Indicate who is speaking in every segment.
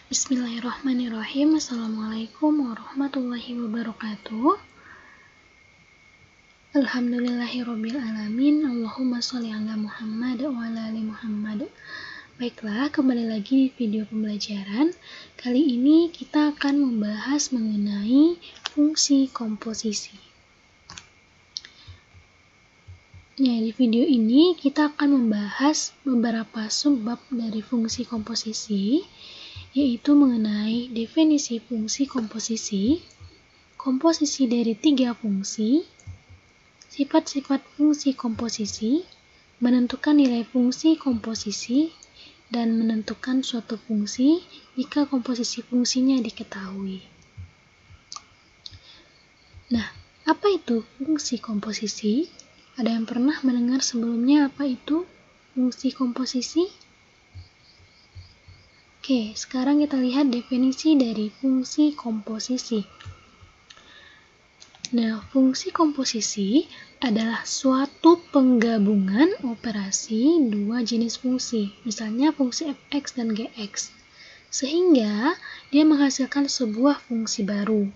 Speaker 1: Bismillahirrahmanirrahim. Assalamualaikum warahmatullahi wabarakatuh. Alhamdulillahirabbil alamin. Allahumma sholli ala Muhammad wa ala ali Muhammad. Baiklah, kembali lagi di video pembelajaran. Kali ini kita akan membahas mengenai fungsi komposisi. Ya, di video ini kita akan membahas beberapa subbab dari fungsi komposisi, yaitu mengenai definisi fungsi komposisi, komposisi dari 3 fungsi, sifat-sifat fungsi komposisi, menentukan nilai fungsi komposisi, dan menentukan suatu fungsi jika komposisi fungsinya diketahui. Nah, apa itu fungsi komposisi? Ada yang pernah mendengar sebelumnya apa itu fungsi komposisi? Oke, sekarang kita lihat definisi dari fungsi komposisi. Nah, fungsi komposisi adalah suatu penggabungan operasi dua jenis fungsi, misalnya fungsi fx dan gx, sehingga dia menghasilkan sebuah fungsi baru,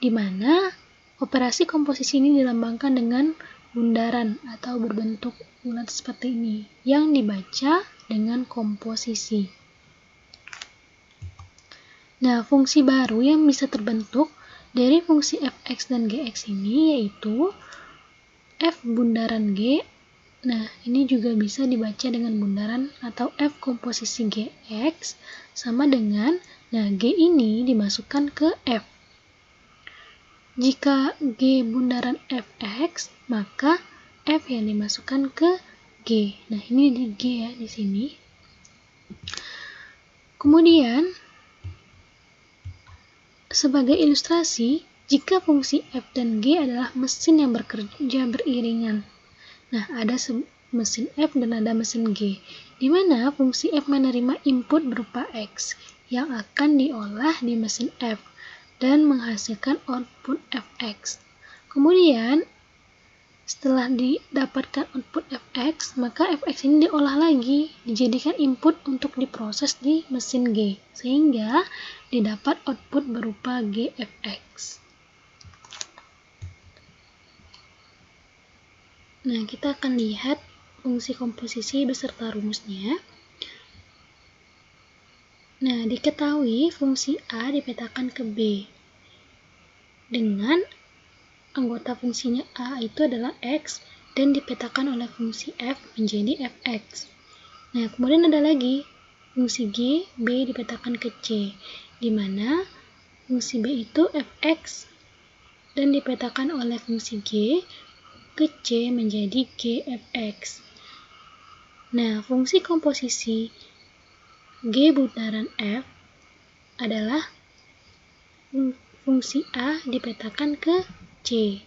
Speaker 1: di mana operasi komposisi ini dilambangkan dengan bundaran atau berbentuk bulat seperti ini, yang dibaca dengan komposisi. Nah, fungsi baru yang bisa terbentuk dari fungsi fx dan gx ini yaitu f bundaran g. Nah, ini juga bisa dibaca dengan bundaran atau f komposisi gx sama dengan, nah, g ini dimasukkan ke f. Jika g bundaran fx, maka f yang dimasukkan ke g. Nah, ini di g ya di sini. Kemudian sebagai ilustrasi, jika fungsi f dan g adalah mesin yang bekerja beriringan. Nah, ada mesin f dan ada mesin g, di mana fungsi f menerima input berupa x yang akan diolah di mesin f dan menghasilkan output fx. Kemudian, setelah didapatkan output fx, maka fx ini diolah lagi, dijadikan input untuk diproses di mesin g, sehingga didapat output berupa gfx. Nah, kita akan lihat fungsi komposisi beserta rumusnya. Nah, diketahui fungsi A dipetakan ke B dengan anggota fungsinya A itu adalah X dan dipetakan oleh fungsi F menjadi Fx. Nah, kemudian ada lagi fungsi G, B dipetakan ke C, di mana fungsi B itu Fx dan dipetakan oleh fungsi G ke C menjadi Gfx. Nah, fungsi komposisi G bundaran F adalah fungsi A dipetakan ke C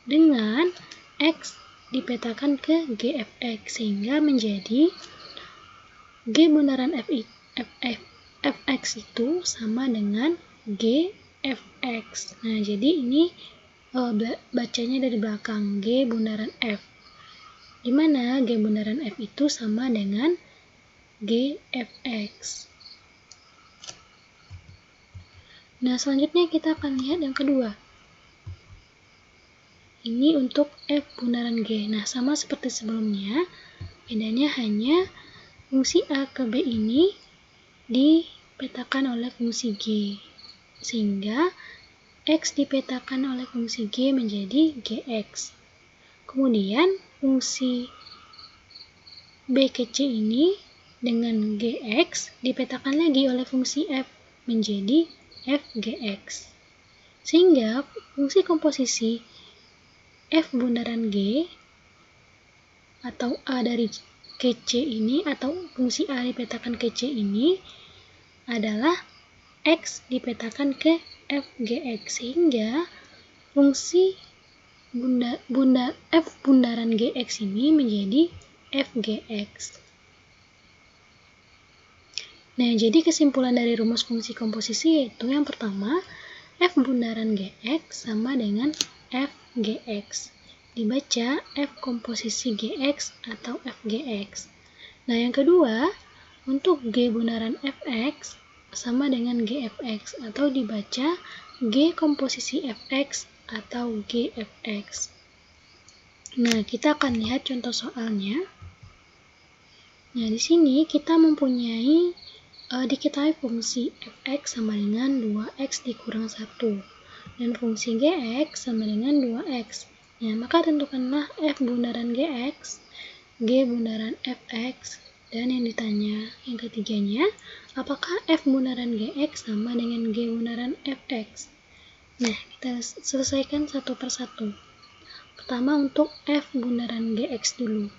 Speaker 1: dengan X dipetakan ke Gfx, sehingga menjadi G bundaran Fx itu sama dengan Gfx. Nah, jadi ini bacanya dari belakang, G bundaran F, di mana G bundaran F itu sama dengan Gfx. Nah, selanjutnya kita akan lihat yang kedua. Ini untuk F bundaran G. Nah, sama seperti sebelumnya, bedanya hanya fungsi A ke B ini dipetakan oleh fungsi G, sehingga X dipetakan oleh fungsi G menjadi Gx. Kemudian, fungsi B ke C ini dengan Gx dipetakan lagi oleh fungsi F menjadi Fgx. Sehingga fungsi komposisi F bundaran G atau A dari kc ini, atau fungsi A dipetakan ke C ini adalah X dipetakan ke Fgx, sehingga fungsi F bundaran Gx ini menjadi Fgx. Nah, jadi kesimpulan dari rumus fungsi komposisi yaitu yang pertama, F bundaran Gx sama dengan Fgx. Dibaca F komposisi Gx atau Fgx. Nah, yang kedua, untuk G bundaran Fx sama dengan Gfx, atau dibaca G komposisi Fx atau Gfx. Nah, kita akan lihat contoh soalnya. Nah, di sini kita mempunyai diketahui fungsi Fx sama dengan 2x dikurang 1 dan fungsi Gx sama dengan 2x. Nah, maka tentukanlah F bundaran Gx, G bundaran Fx, dan yang ditanya yang ketiganya, apakah F bundaran Gx sama dengan G bundaran Fx? Nah, kita selesaikan satu persatu. Pertama untuk F bundaran Gx dulu.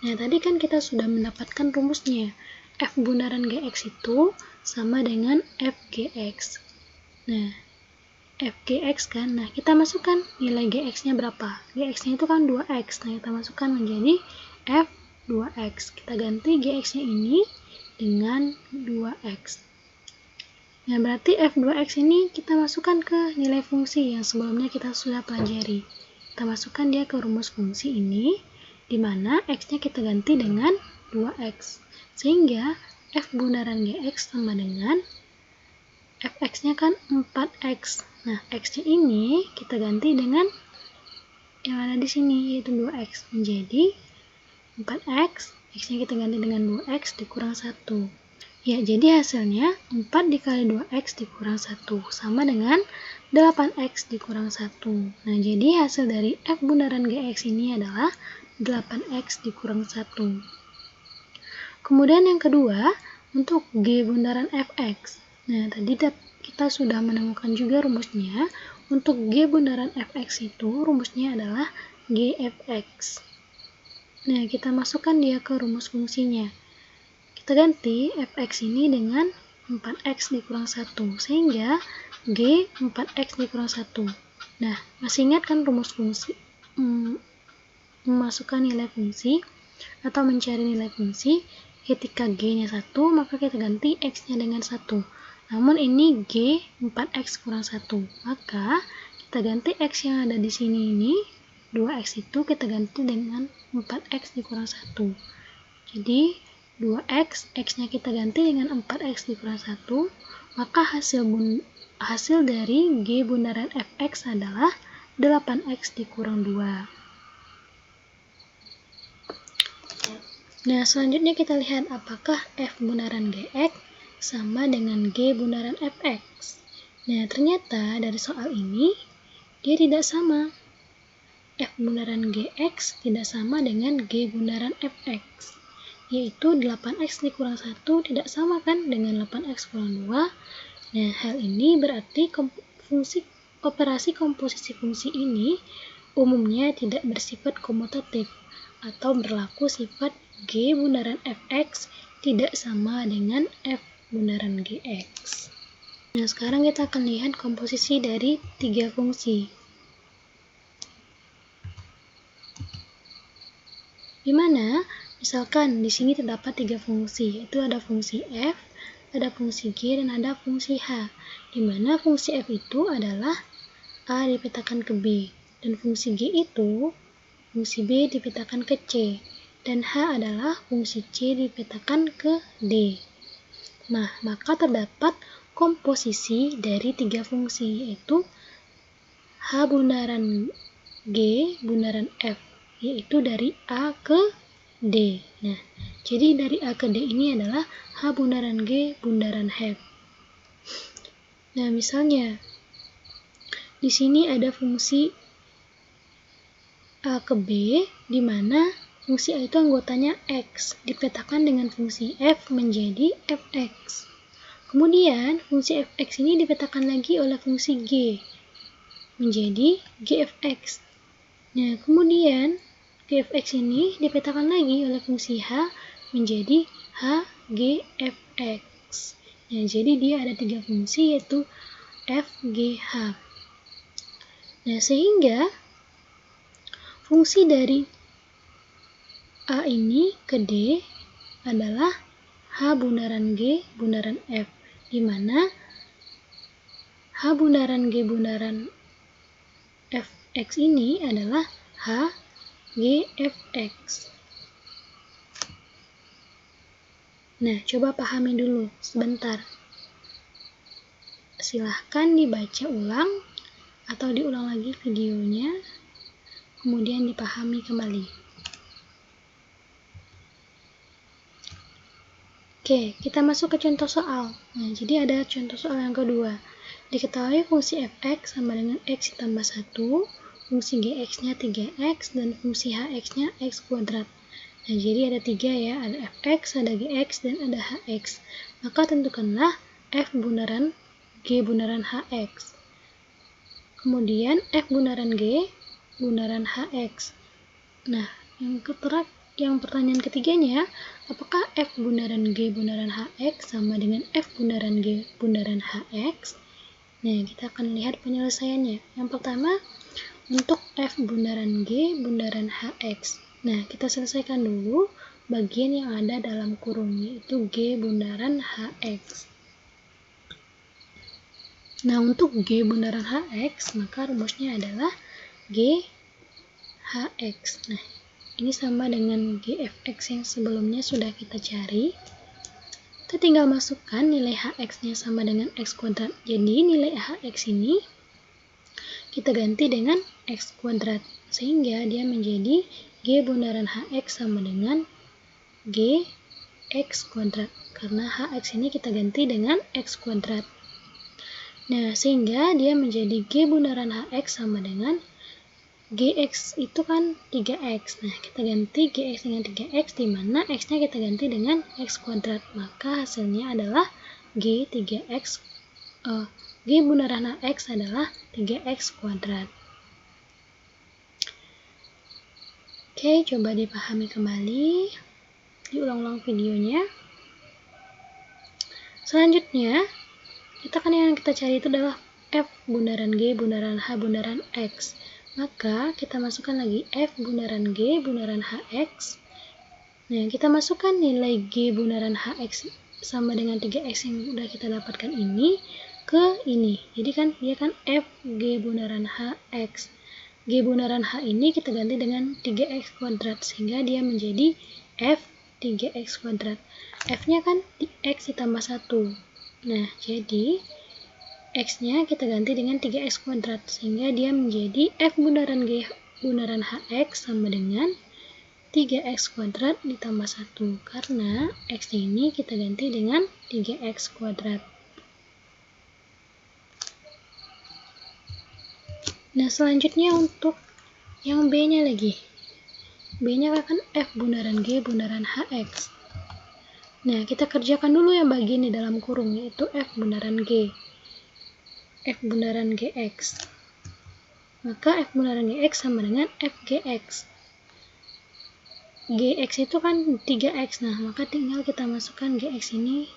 Speaker 1: Nah, tadi kan kita sudah mendapatkan rumusnya. F bundaran Gx itu sama dengan Fgx. Nah, Fgx kan, nah kita masukkan nilai Gx-nya berapa? Gx-nya itu kan 2x, nah kita masukkan menjadi F 2x. Kita ganti Gx-nya ini dengan 2x. Nah, berarti F2x ini kita masukkan ke nilai fungsi yang sebelumnya kita sudah pelajari. Kita masukkan dia ke rumus fungsi ini, di mana x-nya kita ganti dengan 2x. Sehingga F bundaran Gx sama dengan Fx-nya kan 4x. Nah, x-nya ini kita ganti dengan yang ada di sini, yaitu 2x. Menjadi 4x, x-nya kita ganti dengan 2x dikurang 1. Ya, jadi hasilnya 4 dikali 2x dikurang 1 sama dengan 8x dikurang 1. Nah, jadi hasil dari F bundaran Gx ini adalah 8x dikurang 1. Kemudian yang kedua, untuk G bundaran Fx. Nah, tadi kita sudah menemukan juga rumusnya. Untuk G bundaran Fx itu rumusnya adalah Gfx. Nah, kita masukkan dia ke rumus fungsinya. Kita ganti Fx ini dengan 4x dikurang 1, sehingga G 4x dikurang 1. Nah, masih ingat kan rumus fungsi? Memasukkan nilai fungsi atau mencari nilai fungsi, ketika G-nya 1, maka kita ganti X-nya dengan 1. Namun ini G 4x kurang 1, maka kita ganti X yang ada di sini ini, 2x itu kita ganti dengan 4x dikurang 1. Jadi 2x, x-nya kita ganti dengan 4x dikurang 1, maka hasil dari G bundaran Fx adalah 8x dikurang 2. Nah, selanjutnya kita lihat apakah F bundaran Gx sama dengan G bundaran Fx. Nah, ternyata dari soal ini, dia tidak sama. F bundaran Gx tidak sama dengan G bundaran Fx. Yaitu 8x dikurang 1 tidak sama kan dengan 8x kurang 2. Nah, hal ini berarti operasi komposisi fungsi ini umumnya tidak bersifat komutatif atau berlaku sifat G bundaran Fx tidak sama dengan F bundaran Gx. Nah, sekarang kita akan lihat komposisi dari tiga fungsi. Di mana misalkan di sini terdapat tiga fungsi, yaitu ada fungsi f, ada fungsi g, dan ada fungsi h. Di mana fungsi f itu adalah a dipetakan ke b, dan fungsi g itu fungsi b dipetakan ke c, dan h adalah fungsi c dipetakan ke d. Nah, maka terdapat komposisi dari tiga fungsi, yaitu h bundaran g bundaran f, yaitu dari A ke D. Nah, jadi dari A ke D ini adalah H bundaran G bundaran H. Nah, misalnya di sini ada fungsi A ke B, di mana fungsi A itu anggotanya X, dipetakan dengan fungsi F menjadi Fx. Kemudian, fungsi Fx ini dipetakan lagi oleh fungsi G, menjadi Gfx. Nah, kemudian Gfx ini dipetakan lagi oleh fungsi H menjadi Hgfx. Nah, jadi dia ada tiga fungsi, yaitu f, g, h. Nah, sehingga fungsi dari A ini ke D adalah H bundaran G bundaran F, di mana H bundaran G bundaran Fx ini adalah H Gfx. Nah, coba pahami dulu sebentar. silahkan dibaca ulang atau diulang lagi videonya, kemudian dipahami kembali. Oke, kita masuk ke contoh soal. Nah, jadi ada contoh soal yang kedua. Diketahui fungsi fx sama dengan x ditambah 1, fungsi gx-nya 3x, dan fungsi hx-nya x kuadrat. Nah, jadi ada 3 ya, ada fx, ada gx, dan ada hx. Maka tentukanlah f bundaran g bundaran hx. Kemudian f bundaran g bundaran hx. Nah, yang pertanyaan ketiganya, apakah f bundaran g bundaran hx sama dengan f bundaran g bundaran hx? Nah, kita akan lihat penyelesaiannya. Yang pertama, untuk f bundaran g bundaran hx. Nah, kita selesaikan dulu bagian yang ada dalam kurung, yaitu g bundaran hx. Nah, untuk g bundaran hx, maka rumusnya adalah g hx. Nah, ini sama dengan gfx yang sebelumnya sudah kita cari. Kita tinggal masukkan nilai hx-nya sama dengan x kuadrat. Jadi nilai hx ini kita ganti dengan x kuadrat, sehingga dia menjadi g bundaran hx sama dengan g x kuadrat. Karena hx ini kita ganti dengan x kuadrat. Nah, sehingga dia menjadi g bundaran hx sama dengan gx itu kan 3x. Nah, kita ganti gx dengan 3x, di mana x-nya kita ganti dengan x kuadrat. Maka hasilnya adalah g bundaran hx adalah 3x kuadrat. Oke, coba dipahami kembali. Diulang-ulang videonya. Selanjutnya, yang kita cari itu adalah f bundaran g bundaran h bundaran x. Maka kita masukkan lagi f bundaran g bundaran hx. Nah, kita masukkan nilai g bundaran hx sama dengan 3x yang sudah kita dapatkan ini ke ini. Jadi kan dia kan f g bundaran hx. G bundaran h ini kita ganti dengan 3x kuadrat, sehingga dia menjadi f 3x kuadrat. F-nya kan x ditambah 1. Nah, jadi x-nya kita ganti dengan 3x kuadrat, sehingga dia menjadi f bundaran g bundaran hx sama dengan 3x kuadrat ditambah 1, karena x ini kita ganti dengan 3x kuadrat. Nah, selanjutnya untuk yang b-nya lagi. B-nya kan f bundaran g bundaran hx. Nah, kita kerjakan dulu yang bagian di dalam kurung, yaitu f bundaran g. F bundaran gx. Maka f bundaran gx sama dengan f gx. Gx itu kan 3x. Nah, maka tinggal kita masukkan gx ini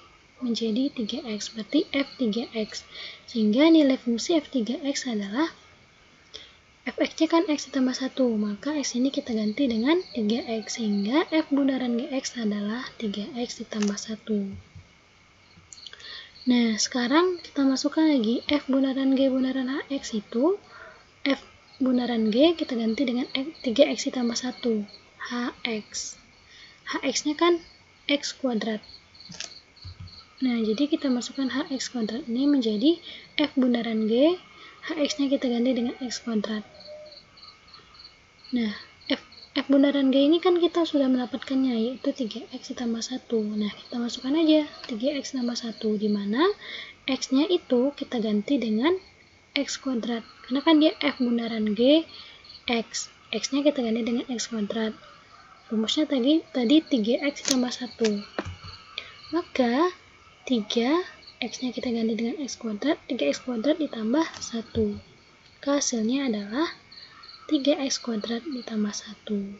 Speaker 1: menjadi 3x. Berarti f 3x. Sehingga nilai fungsi f 3x adalah fx-nya kan x ditambah 1. Maka x ini kita ganti dengan 3x. Sehingga f bundaran gx adalah 3x ditambah 1. Nah, sekarang kita masukkan lagi f bundaran g bundaran hx itu f bundaran g kita ganti dengan 3x ditambah 1, hx. Hx-nya kan x kuadrat. Nah, jadi kita masukkan hx kuadrat ini menjadi f bundaran g, hx-nya kita ganti dengan x kuadrat. Nah, f bundaran g ini kan kita sudah mendapatkannya, yaitu 3x ditambah 1. Nah, kita masukkan aja 3x tambah 1, di mana x-nya itu kita ganti dengan x kuadrat. Karena kan dia f bundaran g, x. X-nya kita ganti dengan x kuadrat. Rumusnya tadi 3x tambah 1. Maka 3, x-nya kita ganti dengan x kuadrat, 3x kuadrat ditambah 1. Hasilnya adalah 3x kuadrat ditambah 1.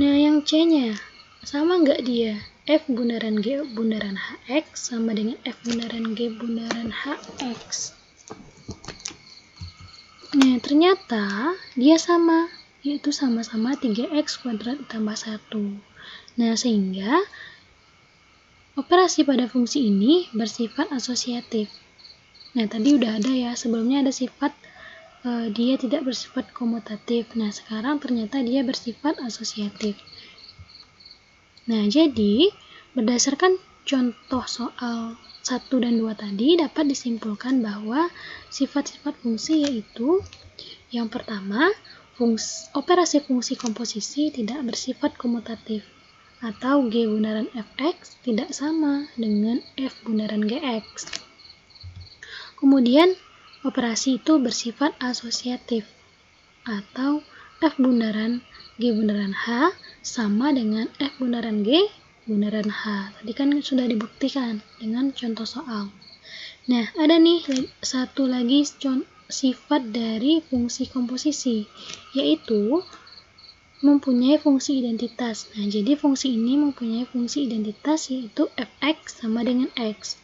Speaker 1: Nah, yang C-nya sama nggak dia? F bundaran G bundaran HX sama dengan F bundaran G bundaran HX. Nah, ternyata dia sama, yaitu sama-sama 3x kuadrat ditambah 1. Nah, sehingga operasi pada fungsi ini bersifat asosiatif. Nah, tadi udah ada ya, sebelumnya ada sifat dia tidak bersifat komutatif. Nah, sekarang ternyata dia bersifat asosiatif. Nah, jadi berdasarkan contoh soal 1 dan 2 tadi dapat disimpulkan bahwa sifat-sifat fungsi yaitu yang pertama, operasi fungsi komposisi tidak bersifat komutatif, atau G bundaran Fx tidak sama dengan F bundaran Gx. Kemudian, operasi itu bersifat asosiatif, atau F bundaran G bundaran H sama dengan F bundaran G bundaran H. Tadi kan sudah dibuktikan dengan contoh soal. Nah, ada nih satu lagi sifat dari fungsi komposisi, yaitu mempunyai fungsi identitas. Nah, jadi fungsi ini mempunyai fungsi identitas yaitu fx sama dengan x.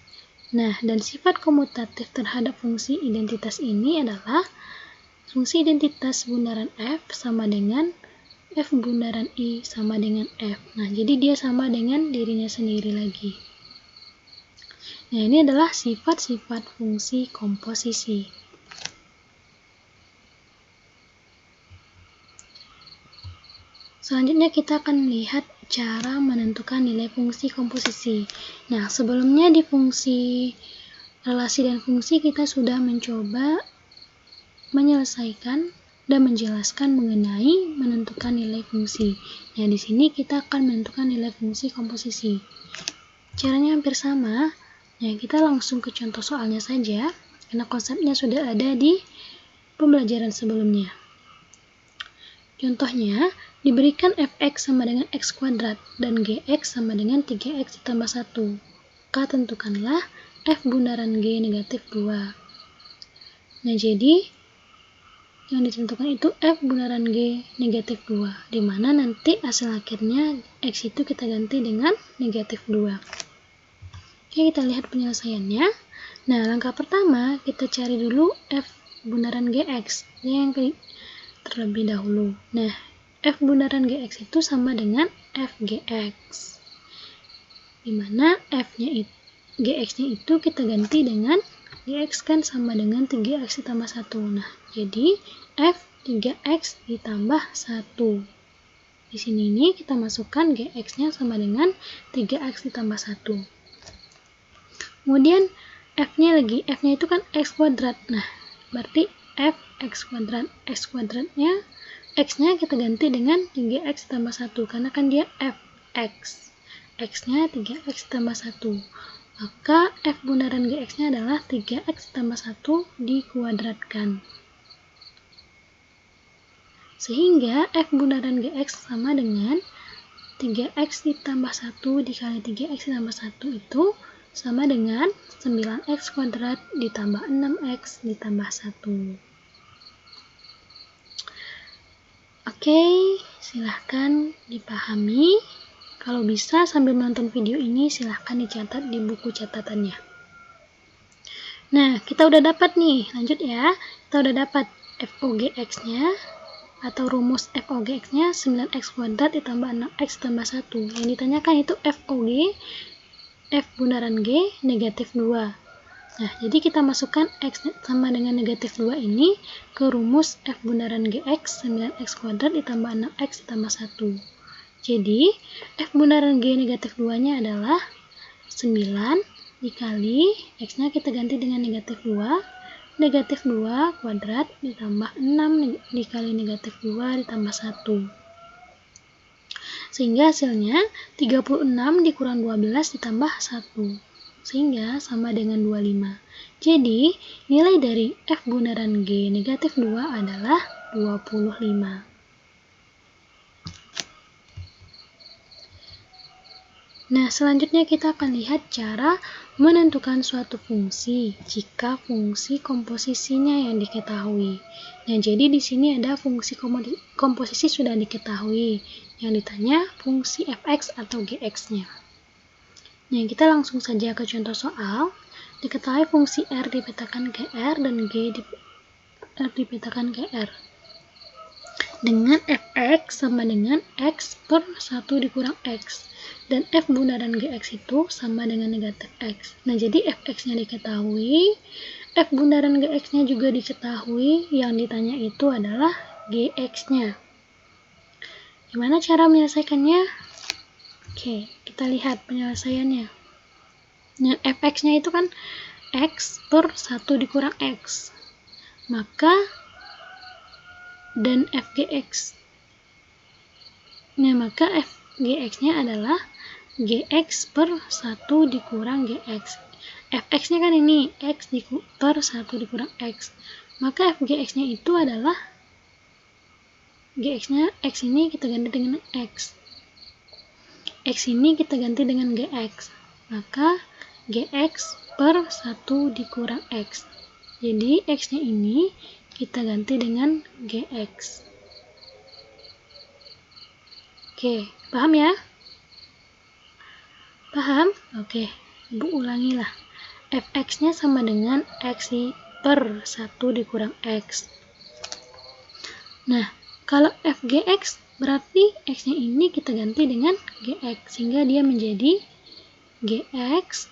Speaker 1: Nah, dan sifat komutatif terhadap fungsi identitas ini adalah fungsi identitas bundaran f sama dengan f bundaran i sama dengan f. Nah, jadi dia sama dengan dirinya sendiri lagi. Nah, ini adalah sifat-sifat fungsi komposisi. Selanjutnya kita akan melihat cara menentukan nilai fungsi komposisi. Nah, sebelumnya di fungsi relasi dan fungsi kita sudah mencoba menyelesaikan dan menjelaskan mengenai menentukan nilai fungsi. Nah, di sini kita akan menentukan nilai fungsi komposisi. Caranya hampir sama. Nah, kita langsung ke contoh soalnya saja, karena konsepnya sudah ada di pembelajaran sebelumnya. Contohnya, diberikan fx sama dengan x kuadrat dan gx sama dengan 3x ditambah 1. Maka tentukanlah f bundaran g negatif 2. Nah, jadi yang ditentukan itu f bundaran g negatif 2, di mana nanti hasil akhirnya x itu kita ganti dengan negatif 2. Oke, kita lihat penyelesaiannya. Nah, langkah pertama kita cari dulu f bundaran gx yang terlebih dahulu. Nah, f bundaran gx itu sama dengan f gx, dimana gx-nya itu kita ganti dengan gx kan sama dengan 3x ditambah 1. Nah, jadi f 3x ditambah 1. Di sini ini kita masukkan gx-nya sama dengan 3x ditambah 1. Kemudian f-nya itu kan x kuadrat. Nah, berarti f x kuadrat. X kuadratnya, x-nya kita ganti dengan 3x tambah 1, karena kan dia fx. X-nya 3x tambah 1. Maka f bundaran gx-nya adalah 3x tambah 1 dikuadratkan. Sehingga f bundaran gx sama dengan 3x ditambah 1 dikali 3x ditambah 1 itu sama dengan 9x kuadrat ditambah 6x ditambah 1. Oke, silahkan dipahami. Kalau bisa sambil menonton video ini silahkan dicatat di buku catatannya. Nah, kita udah dapat nih, lanjut ya. Kita udah dapat FOGX-nya atau rumus FOGX-nya 9x kuadrat ditambah 6x tambah 1. Yang ditanyakan itu FOG, F bundaran G negatif 2. Nah, jadi kita masukkan x sama dengan negatif 2 ini ke rumus f bundaran gx 9x kuadrat ditambah 6x ditambah 1. Jadi, f bundaran g negatif 2-nya adalah 9 dikali x-nya kita ganti dengan negatif 2, negatif 2 kuadrat ditambah 6 dikali negatif 2 ditambah 1. Sehingga hasilnya 36 dikurang 12 ditambah 1. Sehingga sama dengan 25. Jadi, nilai dari f bundaran g negatif 2 adalah 25. Nah, selanjutnya kita akan lihat cara menentukan suatu fungsi jika fungsi komposisinya yang diketahui. Nah, jadi di sini ada fungsi komposisi sudah diketahui. Yang ditanya fungsi fx atau gx-nya. Nah, kita langsung saja ke contoh soal. Diketahui fungsi R dipetakan ke R dan G dipetakan ke R. Dengan fx sama dengan x per 1 dikurang x. Dan f bundaran gx itu sama dengan negatif x. Nah, jadi fx-nya diketahui, f bundaran gx-nya juga diketahui, yang ditanya itu adalah gx-nya. Gimana cara menyelesaikannya? Oke, kita lihat penyelesaiannya. Nah, fx-nya itu kan x per 1 dikurang x. Maka, dan fgx. Nah, maka fgx-nya adalah gx per 1 dikurang gx. Fx-nya kan ini, x per 1 dikurang x. Maka fgx-nya itu adalah, gx-nya, x ini kita ganti dengan x. X ini kita ganti dengan gx. Maka, gx per 1 dikurang x. Jadi, x-nya ini kita ganti dengan gx. Oke, paham ya? Paham? Oke, Ibu ulangilah. Fx-nya sama dengan x per 1 dikurang x. Nah, kalau fgx berarti x-nya ini kita ganti dengan gx, sehingga dia menjadi gx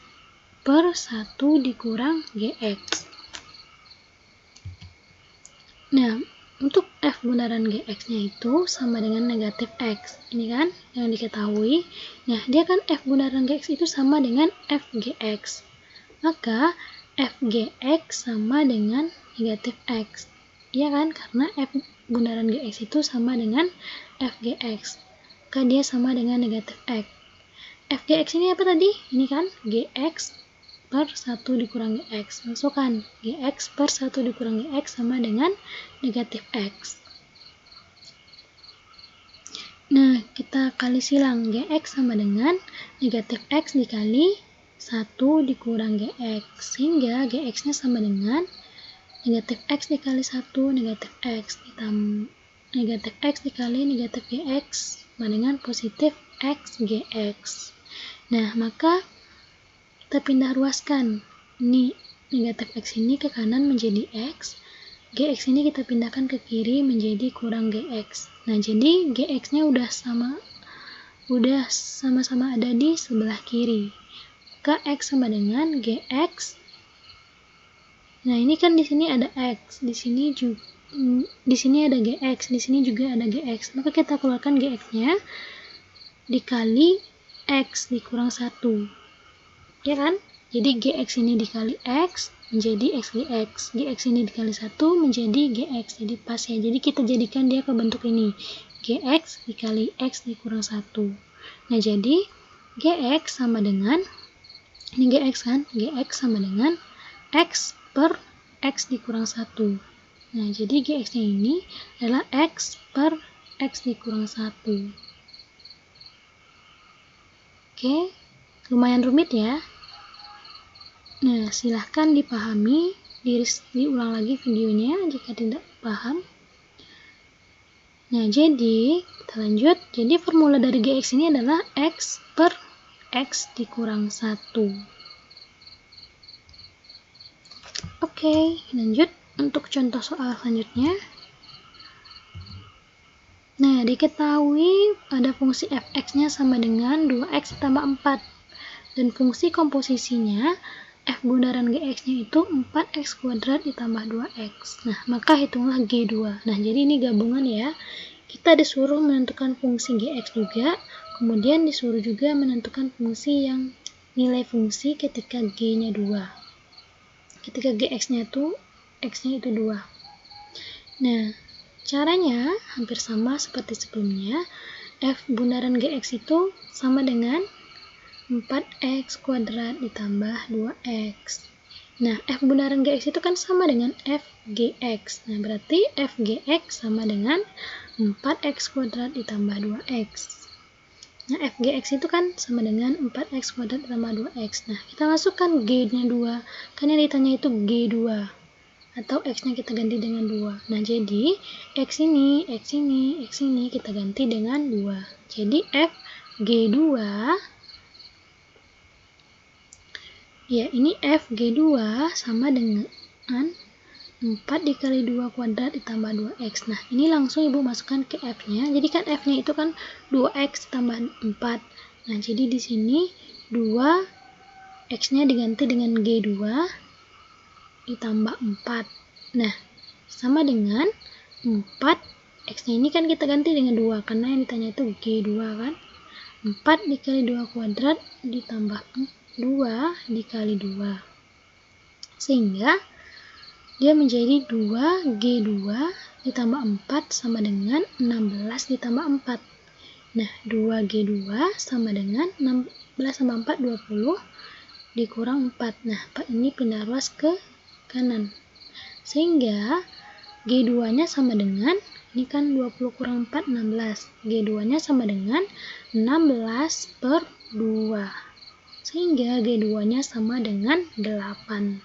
Speaker 1: per 1 dikurang gx. Nah, untuk f bundaran gx-nya itu sama dengan negatif x. Ini kan yang diketahui. Nah, dia kan f bundaran gx itu sama dengan fgx. Maka, fgx sama dengan negatif x. Iya kan? Karena f bundaran gx itu sama dengan fgx. Maka dia sama dengan negatif x. Fgx ini apa tadi? Ini kan gx per 1 dikurang gx. Masukkan gx per 1 dikurang gx sama dengan negatif x. Nah, kita kali silang. Gx sama dengan negatif x dikali 1 dikurang gx. Sehingga gx-nya sama dengan negatif x dikali 1 negatif x ditambah negatif x dikali negatif gx sama dengan positif x gx. Nah, maka kita pindah ruaskan. Ini negatif x ini ke kanan menjadi x. Gx ini kita pindahkan ke kiri menjadi kurang gx. Nah, jadi gx-nya udah sama-sama ada di sebelah kiri. Maka x sama dengan gx. Nah, ini kan di sini ada x, di sini ada gx, di sini juga ada gx. Maka kita keluarkan gx-nya dikali x dikurang 1. Ya kan? Jadi gx ini dikali x menjadi x gx. Gx ini dikali 1 menjadi gx. Jadi pas ya. Jadi kita jadikan dia ke bentuk ini. Gx dikali x dikurang 1. Nah, jadi gx sama dengan, ini gx kan? Gx sama dengan x per x dikurang 1. Nah, jadi gx-nya ini adalah x per x dikurang 1. Oke, lumayan rumit ya. Nah, silahkan dipahami, diulang lagi videonya jika tidak paham. Nah, jadi kita lanjut. Jadi formula dari gx ini adalah x per x dikurang 1. Oke, lanjut untuk contoh soal selanjutnya. Nah, diketahui ada fungsi fx-nya sama dengan 2x tambah 4. Dan fungsi komposisinya f bundaran gx-nya itu 4x kuadrat ditambah 2x. Nah, maka hitunglah G2. Nah, jadi ini gabungan ya. Kita disuruh menentukan fungsi gx juga, kemudian disuruh juga menentukan fungsi yang nilai fungsi ketika G-nya 2. Ketika gx-nya itu, x-nya itu 2. Nah, caranya hampir sama seperti sebelumnya. F bundaran gx itu sama dengan 4x kuadrat ditambah 2x. Nah, f bundaran gx itu kan sama dengan f gx. Nah, berarti f gx sama dengan 4x kuadrat ditambah 2x. Nah, f gx itu kan sama dengan 4x kuadrat ditambah 2x. Nah, kita masukkan g-nya 2. Kan yang ditanya itu g2. Atau x-nya kita ganti dengan 2. Nah, jadi x ini kita ganti dengan 2. Jadi f g2, ya, ini f G2 sama dengan 4 dikali 2 kuadrat ditambah 2x. Nah, ini langsung Ibu masukkan ke f-nya. Jadi kan f-nya itu kan 2x tambah 4. Nah, jadi di sini 2 x-nya diganti dengan G2 ditambah 4. Nah, sama dengan 4 x-nya ini kan kita ganti dengan 2 karena yang ditanya itu G2 kan. 4 dikali 2 kuadrat ditambah 2 dikali 2. Sehingga dia menjadi 2G2 ditambah 4 sama dengan 16 ditambah 4. Nah, 2G2 sama dengan 16 sama 4, 20 dikurang 4. Nah, 4 ini pindah ruas ke kanan. Sehingga G2-nya sama dengan, ini kan 20 kurang 4, 16. G2-nya sama dengan 16 per 2. Sehingga G2-nya sama dengan 8.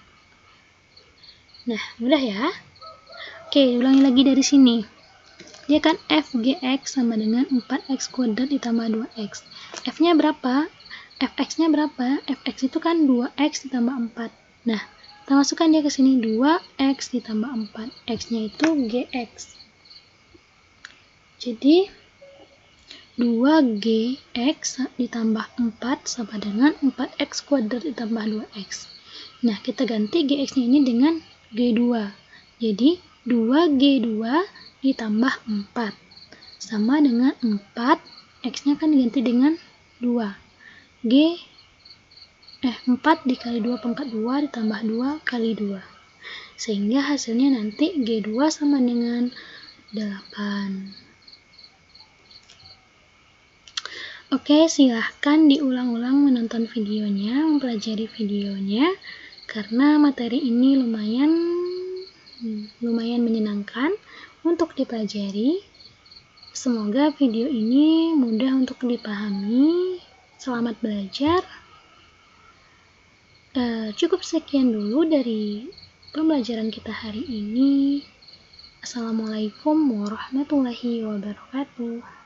Speaker 1: Nah, mudah ya. Oke, ulangi lagi dari sini. Dia kan FGX sama dengan 4X kuadrat ditambah 2X. F-nya berapa? Fx-nya berapa? Fx itu kan 2X ditambah 4. Nah, kita masukkan dia ke sini, 2X ditambah 4. X-nya itu GX. Jadi, 2GX ditambah 4 sama dengan 4X kuadrat ditambah 2X. Nah, kita ganti GX-nya ini dengan G2. Jadi, 2G2 ditambah 4 sama dengan 4. X-nya kan diganti dengan 2. 4 dikali 2 pangkat 2 ditambah 2 kali 2. Sehingga hasilnya nanti G2 sama dengan 8. Oke, silahkan diulang-ulang menonton videonya, mempelajari videonya, karena materi ini lumayan menyenangkan untuk dipelajari. Semoga video ini mudah untuk dipahami. Selamat belajar. Cukup sekian dulu dari pembelajaran kita hari ini. Assalamualaikum warahmatullahi wabarakatuh.